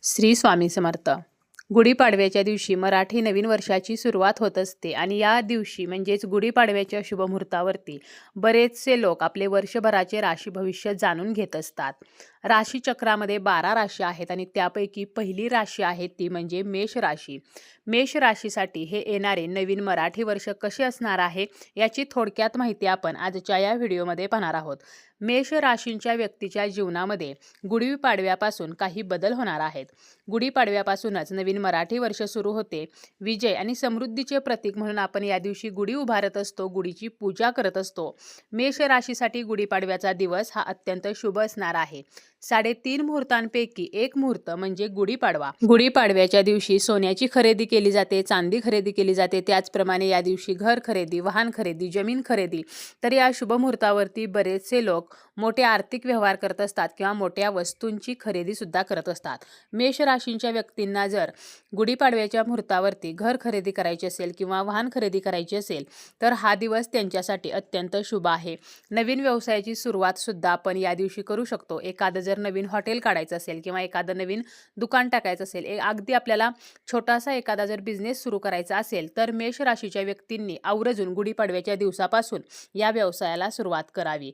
श्री स्वामी समर्थ. गुढीपाडव्याच्या दिवशी मराठी नवीन वर्षाची सुरुवात होत असते आणि या दिवशी म्हणजेच गुढीपाडव्याच्या शुभमुहूर्तावरती बरेचसे लोक आपले वर्षभराचे राशी भविष्य जाणून घेत असतात. राशीचक्रामध्ये 12 राशी आहेत आणि त्यापैकी पहिली राशी आहे ती म्हणजे मेष राशी. मेष राशीसाठी हे येणारे नवीन मराठी वर्ष कसे असणार आहे याची थोडक्यात माहिती आपण आजच्या या व्हिडिओमध्ये पाहणार आहोत. मेष राशींच्या व्यक्तीच्या जीवनामध्ये गुढीपाडव्यापासून काही बदल होणार आहेत. गुढीपाडव्यापासूनच नवीन मराठी वर्ष सुरू होते. विजय आणि समृद्धीचे प्रतीक म्हणून आपण या दिवशी गुढी उभारत असतो, गुढीची पूजा करत असतो. मेष राशीसाठी गुढीपाडव्याचा दिवस हा अत्यंत शुभ असणार आहे. 3.5 मुहूर्तांपैकी एक मुहूर्त म्हणजे गुढीपाडवा. गुढीपाडव्याच्या दिवशी सोन्याची खरेदी केली जाते, चांदी खरेदी केली जाते. त्याचप्रमाणे या दिवशी घर खरेदी, वाहन खरेदी, जमीन खरेदी. तर या शुभ मुहूर्तावरती बरेचसे लोक मोठे आर्थिक व्यवहार करत असतात किंवा मोठ्या वस्तूंची खरेदी सुद्धा करत असतात. मेष राशींच्या व्यक्तींना जर गुढीपाडव्याच्या मुहूर्तावरती घर खरेदी करायची असेल किंवा वाहन खरेदी करायची असेल तर हा दिवस त्यांच्यासाठी अत्यंत शुभ आहे. नवीन व्यवसायाची सुरुवात सुद्धा आपण या दिवशी करू शकतो. एखादं जर नवीन हॉटेल काढायचं असेल किंवा एखादं नवीन दुकान टाकायचं असेल, अगदी आपल्याला छोटासा एखादा जर बिझनेस सुरू करायचा असेल तर मेष राशीच्या व्यक्तींनी आवर्जून गुढीपाडव्याच्या दिवसापासून या व्यवसायाला सुरुवात करावी.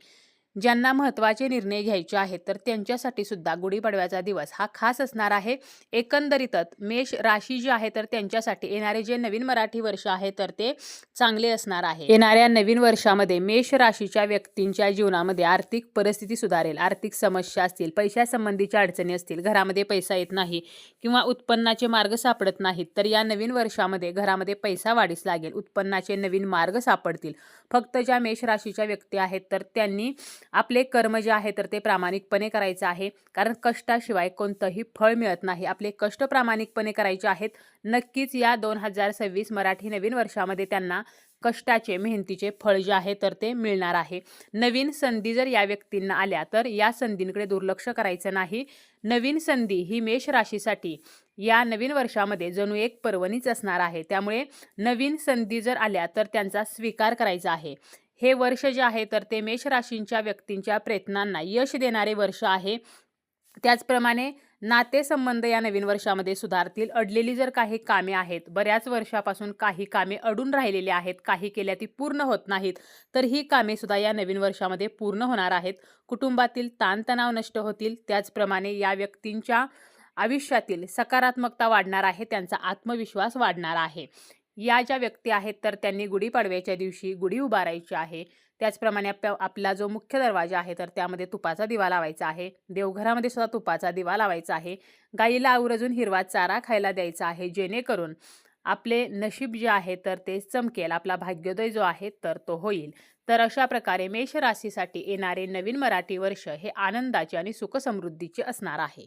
ज्यांना महत्त्वाचे निर्णय घ्यायचे आहेत तर त्यांच्यासाठी सुद्धा गुढीपाडव्याचा दिवस हा खास असणार आहे. एकंदरीतच मेष राशी जी आहे तर त्यांच्यासाठी येणारे जे नवीन मराठी वर्ष आहे तर ते चांगले असणार आहे. येणाऱ्या नवीन वर्षामध्ये मेष राशीच्या व्यक्तींच्या जीवनामध्ये आर्थिक परिस्थिती सुधारेल. आर्थिक समस्या असतील, पैशासंबंधीच्या अडचणी असतील, घरामध्ये पैसा येत नाही किंवा उत्पन्नाचे मार्ग सापडत नाहीत तर या नवीन वर्षामध्ये घरामध्ये पैसा वाढीस लागेल. उत्पन्नाचे नवीन मार्ग सापडतील. फक्त ज्या मेष राशीच्या व्यक्ती आहेत तर त्यांनी आपले कर्म जे आहे तर ते प्रामाणिकपणे करायचे आहे, कारण कष्टाशिवाय कोणतंही फळ मिळत नाही. आपले कष्ट प्रामाणिकपणे करायचे आहेत. नक्कीच या 2026 मराठी नवीन वर्षामध्ये त्यांना कष्टाचे, मेहनतीचे फळ जे आहे तर ते मिळणार आहे. नवीन संधी जर या व्यक्तींना आल्या तर या संधींकडे दुर्लक्ष करायचं नाही. नवीन संधी ही मेष राशीसाठी या नवीन वर्षामध्ये जणू एक पर्वणीच असणार आहे. त्यामुळे नवीन संधी जर आल्या तर त्यांचा स्वीकार करायचा आहे. हे वर्ष जे आहे तर ते मेष राशींच्या व्यक्तींच्या प्रयत्नांना यश देणारे वर्ष आहे. त्याचप्रमाणे नातेसंबंध या नवीन वर्षामध्ये सुधारतील. अडलेली जर काही कामे आहेत, बऱ्याच वर्षापासून काही कामे अडून राहिलेली आहेत, काही केल्या ती पूर्ण होत नाहीत तर ही कामे सुद्धा या नवीन वर्षामध्ये पूर्ण होणार आहेत. कुटुंबातील ताणतणाव नष्ट होतील. त्याचप्रमाणे या व्यक्तींच्या आयुष्यातील सकारात्मकता वाढणार आहे, त्यांचा आत्मविश्वास वाढणार आहे. या ज्या व्यक्ती आहेत तर त्यांनी गुढीपाडव्याच्या दिवशी गुढी उभारायची आहे. त्याचप्रमाणे आपला जो मुख्य दरवाजा आहे तर त्यामध्ये तुपाचा दिवा लावायचा आहे. देवघरामध्ये सुद्धा तुपाचा दिवा लावायचा आहे. गाईला आवर्जून हिरवा चारा खायला द्यायचा आहे, जेणेकरून आपले नशीब जे आहे तर ते चमकेल, आपला भाग्योदय जो आहे तर तो होईल. तर अशा प्रकारे मेष राशीसाठी येणारे नवीन मराठी वर्ष हे आनंदाचे आणि सुखसमृद्धीचे असणार आहे.